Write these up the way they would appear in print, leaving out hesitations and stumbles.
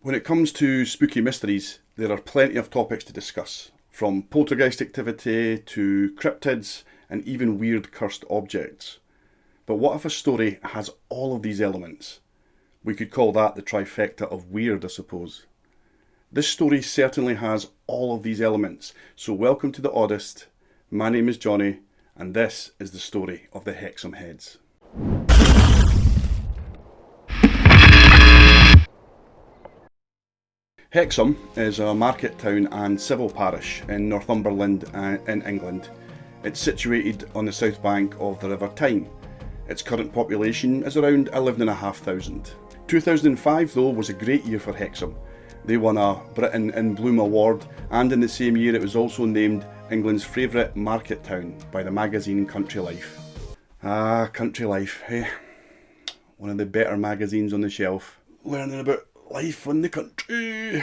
When it comes to spooky mysteries, there are plenty of topics to discuss, from poltergeist activity to cryptids and even weird cursed objects. But what if a story has all of these elements? We could call that the trifecta of weird, I suppose. This story certainly has all of these elements, so welcome to the Oddest. My name is Johnny, and this is the story of the Hexham Heads. Hexham is a market town and civil parish in Northumberland in England. It's situated on the south bank of the River Tyne. Its current population is around 11,500. 2005 though was a great year for Hexham. They won a Britain in Bloom award, and in the same year it was also named England's favourite market town by the magazine Country Life. Ah, Country Life, eh? One of the better magazines on the shelf. Learning about life in the country.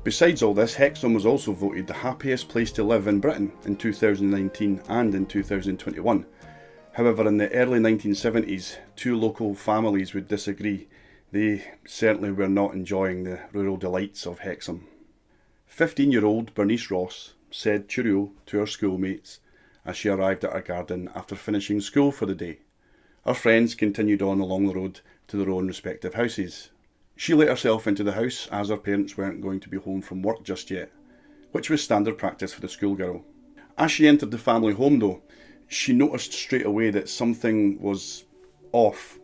Besides all this, Hexham was also voted the happiest place to live in Britain in 2019 and in 2021. However, in the early 1970s, two local families would disagree. They certainly were not enjoying the rural delights of Hexham. 15-year-old Bernice Ross said cheerio to her schoolmates as she arrived at her garden after finishing school for the day. Her friends continued on along the road to their own respective houses. She let herself into the house as her parents weren't going to be home from work just yet, which was standard practice for the schoolgirl. As she entered the family home though, she noticed straight away that something was off.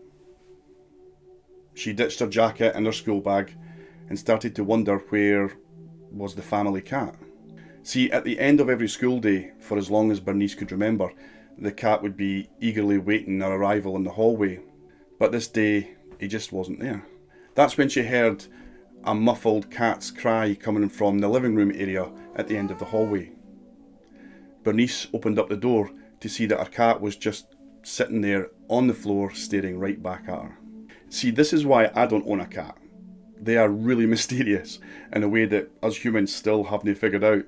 She ditched her jacket and her school bag and started to wonder where was the family cat. See, at the end of every school day, for as long as Bernice could remember, the cat would be eagerly waiting her arrival in the hallway. But this day, he just wasn't there. That's when she heard a muffled cat's cry coming from the living room area at the end of the hallway. Bernice opened up the door to see that her cat was just sitting there on the floor staring right back at her. See, this is why I don't own a cat. They are really mysterious in a way that us humans still haven't figured out.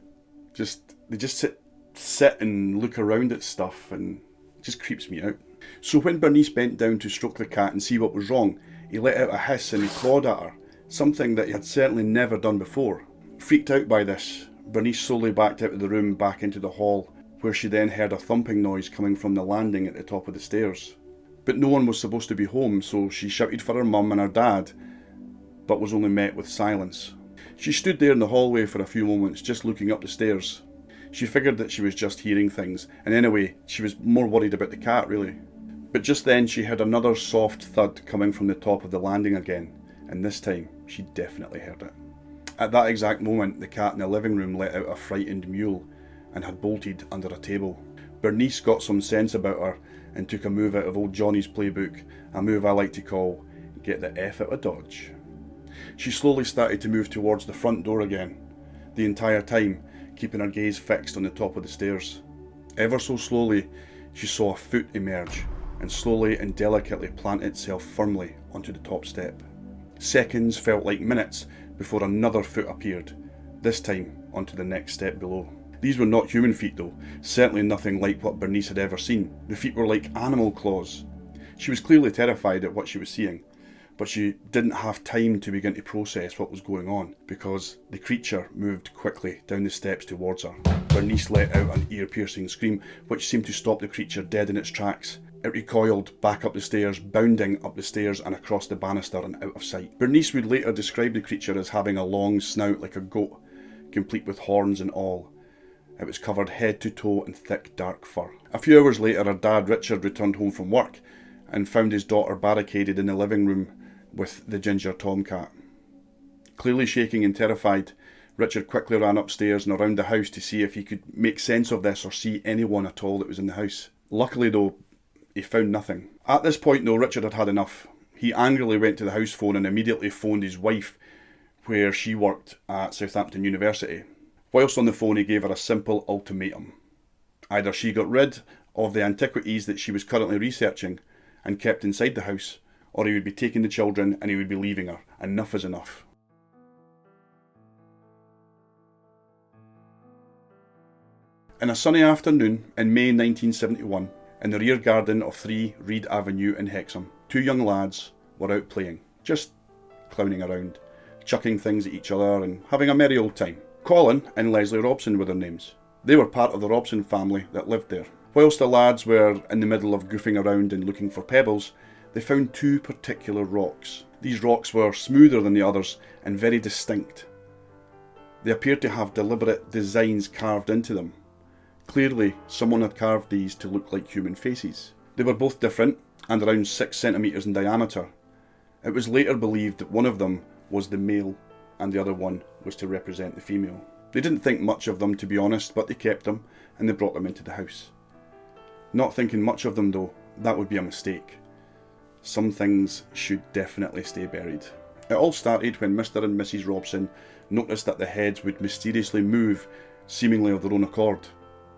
They just sit and look around at stuff, and it just creeps me out. So when Bernice bent down to stroke the cat and see what was wrong, he let out a hiss and he clawed at her, something that he had certainly never done before. Freaked out by this, Bernice slowly backed out of the room back into the hall, where she then heard a thumping noise coming from the landing at the top of the stairs. But no one was supposed to be home, so she shouted for her mum and her dad, but was only met with silence. She stood there in the hallway for a few moments, just looking up the stairs. She figured that she was just hearing things, and anyway, she was more worried about the cat really. But just then she heard another soft thud coming from the top of the landing again, and this time she definitely heard it. At that exact moment, the cat in the living room let out a frightened mewl and had bolted under a table. Bernice got some sense about her and took a move out of old Johnny's playbook, a move I like to call get the F out of Dodge. She slowly started to move towards the front door again, the entire time keeping her gaze fixed on the top of the stairs. Ever so slowly, she saw a foot emerge and slowly and delicately plant itself firmly onto the top step. Seconds felt like minutes before another foot appeared, this time onto the next step below. These were not human feet though, certainly nothing like what Bernice had ever seen. The feet were like animal claws. She was clearly terrified at what she was seeing, but she didn't have time to begin to process what was going on, because the creature moved quickly down the steps towards her. Bernice let out an ear-piercing scream, which seemed to stop the creature dead in its tracks. It recoiled back up the stairs, bounding up the stairs and across the banister and out of sight. Bernice would later describe the creature as having a long snout like a goat, complete with horns and all. It was covered head to toe in thick dark fur. A few hours later, her dad Richard returned home from work and found his daughter barricaded in the living room with the ginger tomcat. Clearly shaking and terrified, Richard quickly ran upstairs and around the house to see if he could make sense of this or see anyone at all that was in the house. Luckily though, he found nothing. At this point though, Richard had had enough. He angrily went to the house phone and immediately phoned his wife, where she worked at Southampton University. Whilst on the phone, he gave her a simple ultimatum. Either she got rid of the antiquities that she was currently researching and kept inside the house, or he would be taking the children and he would be leaving her. Enough is enough. In a sunny afternoon in May 1971, in the rear garden of 3 Reed Avenue in Hexham, 2 young lads were out playing, just clowning around. chucking things at each other and having a merry old time. Colin and Leslie Robson were their names. They were part of the Robson family that lived there. Whilst the lads were in the middle of goofing around and looking for pebbles, they found two particular rocks. These rocks were smoother than the others and very distinct. They appeared to have deliberate designs carved into them. Clearly, someone had carved these to look like human faces. They were both different and around 6 centimetres in diameter. It was later believed that one of them was the male and the other one was to represent the female. They didn't think much of them, to be honest, but they kept them and they brought them into the house. Not thinking much of them though, that would be a mistake. Some things should definitely stay buried. It all started when Mr. and Mrs. Robson noticed that the heads would mysteriously move, seemingly of their own accord.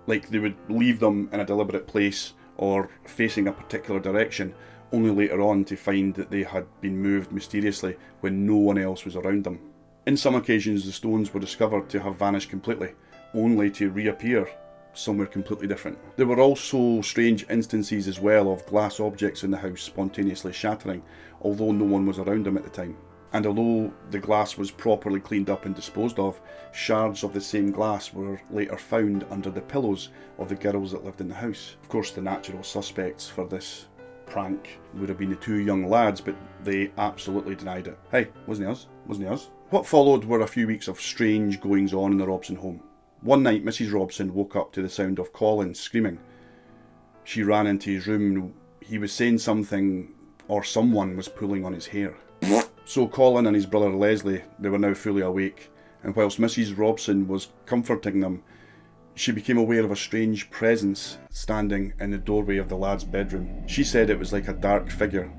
Like they would leave them in a deliberate place or facing a particular direction, only later on to find that they had been moved mysteriously when no one else was around them. In some occasions the stones were discovered to have vanished completely, only to reappear somewhere completely different. There were also strange instances as well of glass objects in the house spontaneously shattering, although no one was around them at the time. And although the glass was properly cleaned up and disposed of, shards of the same glass were later found under the pillows of the girls that lived in the house. Of course, the natural suspects for this prank would have been the two young lads, but they absolutely denied it. Hey, wasn't us? Wasn't us? What followed were a few weeks of strange goings on in the Robson home. One night, Mrs. Robson woke up to the sound of Colin screaming. She ran into his room. He was saying something, or someone was pulling on his hair. So Colin and his brother Leslie, they were now fully awake, and whilst Mrs. Robson was comforting them, she became aware of a strange presence standing in the doorway of the lad's bedroom. She said it was like a dark figure,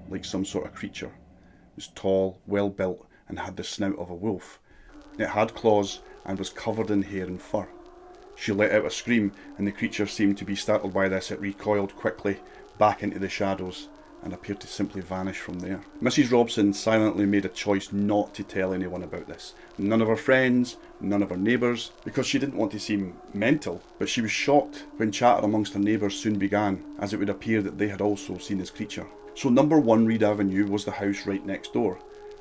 like some sort of creature. It was tall, well built, and had the snout of a wolf. It had claws and was covered in hair and fur. She let out a scream, and the creature seemed to be startled by this. It recoiled quickly back into the shadows and appeared to simply vanish from there. Mrs. Robson silently made a choice not to tell anyone about this. None of her friends, none of her neighbours, because she didn't want to seem mental, but she was shocked when chatter amongst her neighbours soon began, as it would appear that they had also seen this creature. So number 1 Reed Avenue was the house right next door.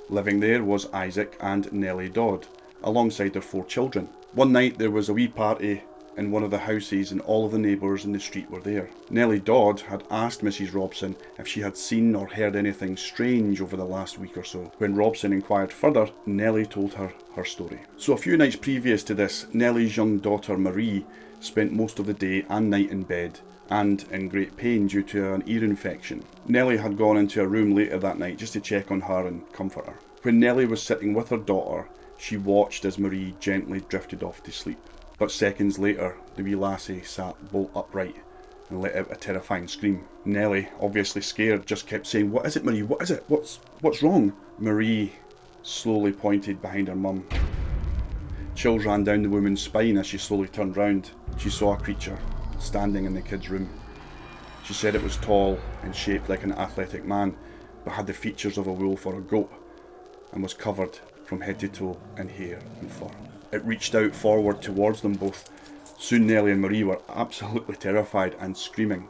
Living there was Isaac and Nellie Dodd, alongside their 4 children. One night there was a wee party in one of the houses and all of the neighbours in the street were there. Nellie Dodd had asked Mrs. Robson if she had seen or heard anything strange over the last week or so. When Robson inquired further, Nellie told her her story. So a few nights previous to this, Nellie's young daughter Marie spent most of the day and night in bed and in great pain due to an ear infection. Nellie had gone into her room later that night just to check on her and comfort her. When Nellie was sitting with her daughter, she watched as Marie gently drifted off to sleep. But seconds later, the wee lassie sat bolt upright and let out a terrifying scream. Nellie, obviously scared, just kept saying, "What is it, Marie? What is it? What's wrong?" Marie slowly pointed behind her mum. Chills ran down the woman's spine as she slowly turned round. She saw a creature standing in the kid's room. She said it was tall and shaped like an athletic man, but had the features of a wolf or a goat, and was covered from head to toe in hair and fur. It reached out forward towards them both. Soon Nellie and Marie were absolutely terrified and screaming.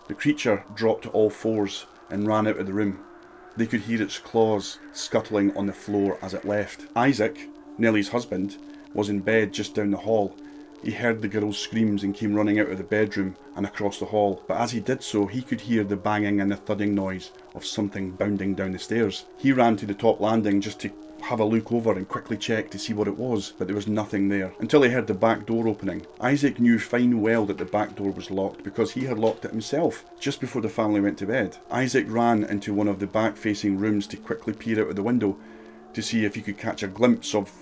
The creature dropped to all fours and ran out of the room. They could hear its claws scuttling on the floor as it left. Isaac, Nellie's husband, was in bed just down the hall. He heard the girl's screams and came running out of the bedroom and across the hall, but as he did so, he could hear the banging and the thudding noise of something bounding down the stairs. He ran to the top landing just to have a look over and quickly check to see what it was, but there was nothing there, until he heard the back door opening. Isaac knew fine well that the back door was locked because he had locked it himself just before the family went to bed. Isaac ran into one of the back-facing rooms to quickly peer out of the window to see if he could catch a glimpse of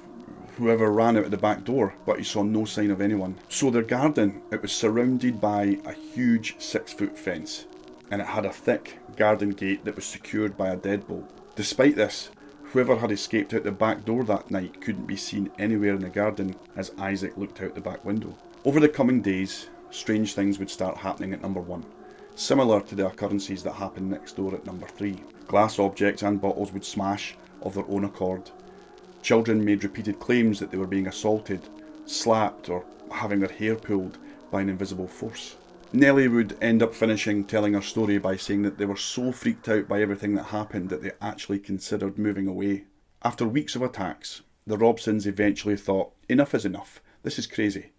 whoever ran out of the back door, but he saw no sign of anyone. So their garden, it was surrounded by a huge 6-foot fence, and it had a thick garden gate that was secured by a deadbolt. Despite this, whoever had escaped out the back door that night couldn't be seen anywhere in the garden as Isaac looked out the back window. Over the coming days, strange things would start happening at number 1, similar to the occurrences that happened next door at number 3. Glass objects and bottles would smash of their own accord. Children made repeated claims that they were being assaulted, slapped, or having their hair pulled by an invisible force. Nellie would end up finishing telling her story by saying that they were so freaked out by everything that happened that they actually considered moving away. After weeks of attacks, the Robsons eventually thought, enough is enough, this is crazy.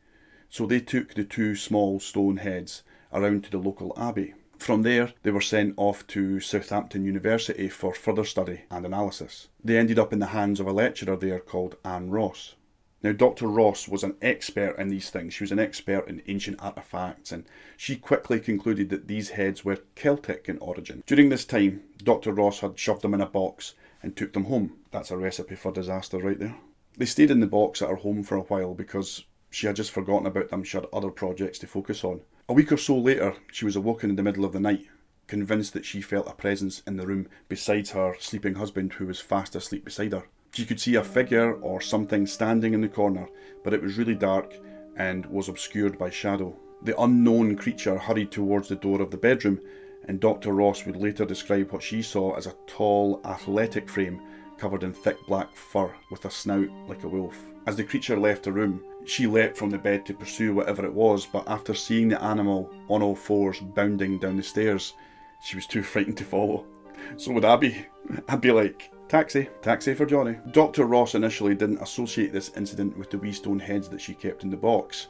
So they took the 2 small stone heads around to the local abbey. From there, they were sent off to Southampton University for further study and analysis. They ended up in the hands of a lecturer there called Anne Ross. Now, Dr. Ross was an expert in these things. She was an expert in ancient artefacts, and she quickly concluded that these heads were Celtic in origin. During this time, Dr. Ross had shoved them in a box and took them home. That's a recipe for disaster right there. They stayed in the box at her home for a while because she had just forgotten about them. She had other projects to focus on. A week or so later, she was awoken in the middle of the night, convinced that she felt a presence in the room besides her sleeping husband, who was fast asleep beside her. She could see a figure or something standing in the corner, but it was really dark and was obscured by shadow. The unknown creature hurried towards the door of the bedroom, and Dr. Ross would later describe what she saw as a tall, athletic frame covered in thick black fur with a snout like a wolf. As the creature left the room, she leapt from the bed to pursue whatever it was, but after seeing the animal on all fours bounding down the stairs, she was too frightened to follow. So would Abby. I'd be like, taxi for Johnny. Dr. Ross initially didn't associate this incident with the wee stone heads that she kept in the box,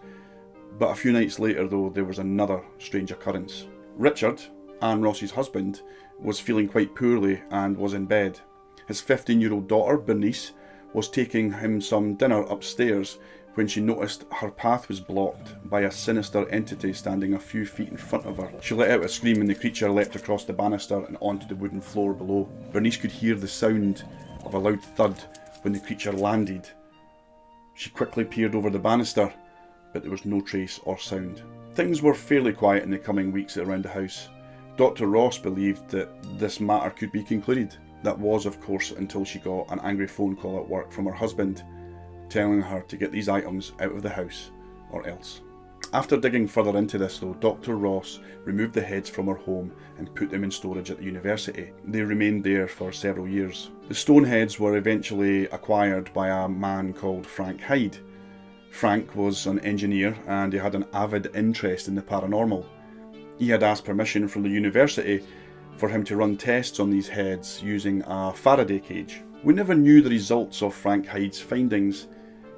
but a few nights later though, there was another strange occurrence. Richard, Anne Ross's husband, was feeling quite poorly and was in bed. His 15-year-old daughter, Bernice, was taking him some dinner upstairs when she noticed her path was blocked by a sinister entity standing a few feet in front of her. She let out a scream and the creature leapt across the banister and onto the wooden floor below. Bernice could hear the sound of a loud thud when the creature landed. She quickly peered over the banister, but there was no trace or sound. Things were fairly quiet in the coming weeks around the house. Dr. Ross believed that this matter could be concluded. That was, of course, until she got an angry phone call at work from her husband, telling her to get these items out of the house or else. After digging further into this though, Dr. Ross removed the heads from her home and put them in storage at the university. They remained there for several years. The stone heads were eventually acquired by a man called Frank Hyde. Frank was an engineer and he had an avid interest in the paranormal. He had asked permission from the university for him to run tests on these heads using a Faraday cage. We never knew the results of Frank Hyde's findings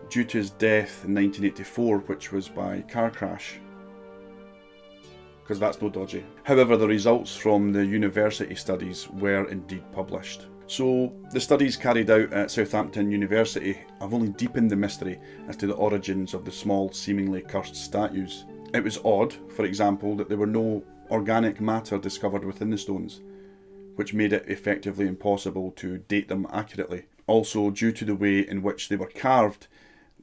due to his death in 1984, which was by car crash, because that's no dodgy. However, the results from the university studies were indeed published. So the studies carried out at Southampton University have only deepened the mystery as to the origins of the small, seemingly cursed statues. It was odd, for example, that there were no organic matter discovered within the stones, which made it effectively impossible to date them accurately. Also, due to the way in which they were carved,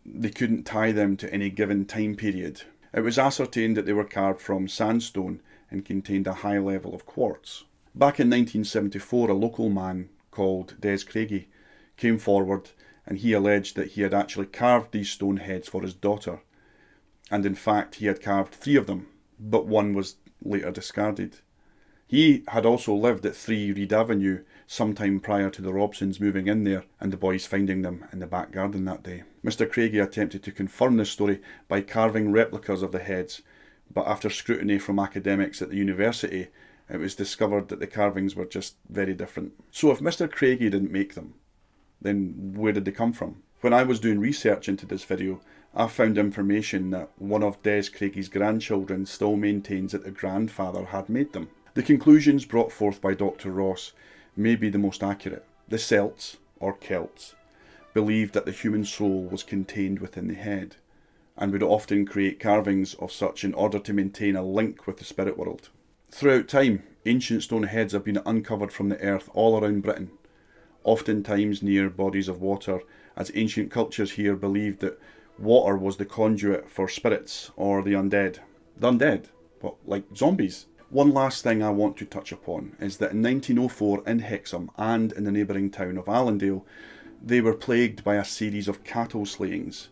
they couldn't tie them to any given time period. It was ascertained that they were carved from sandstone and contained a high level of quartz. Back in 1974, a local man called Des Craigie came forward and he alleged that he had actually carved these stone heads for his daughter. And in fact, he had carved 3 of them, but one was later discarded. He had also lived at 3 Reed Avenue sometime prior to the Robsons moving in there and the boys finding them in the back garden that day. Mr. Craigie attempted to confirm this story by carving replicas of the heads, but after scrutiny from academics at the university, it was discovered that the carvings were just very different. So if Mr. Craigie didn't make them, then where did they come from? When I was doing research into this video, I found information that one of Des Craigie's grandchildren still maintains that the grandfather had made them. The conclusions brought forth by Dr. Ross may be the most accurate. The Celts, or Celts, believed that the human soul was contained within the head, and would often create carvings of such in order to maintain a link with the spirit world. Throughout time, ancient stone heads have been uncovered from the earth all around Britain, oftentimes near bodies of water, as ancient cultures here believed that water was the conduit for spirits or the undead. The undead? What, like zombies? One last thing I want to touch upon is that in 1904 in Hexham and in the neighbouring town of Allendale, they were plagued by a series of cattle slayings,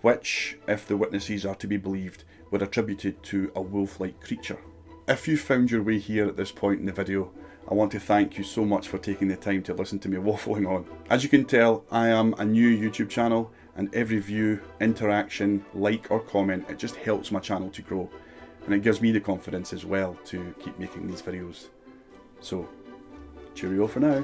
which, if the witnesses are to be believed, were attributed to a wolf-like creature. If you found your way here at this point in the video, I want to thank you so much for taking the time to listen to me waffling on. As you can tell, I am a new YouTube channel, and every view, interaction, like or comment, it just helps my channel to grow. And it gives me the confidence as well to keep making these videos. So, cheerio for now.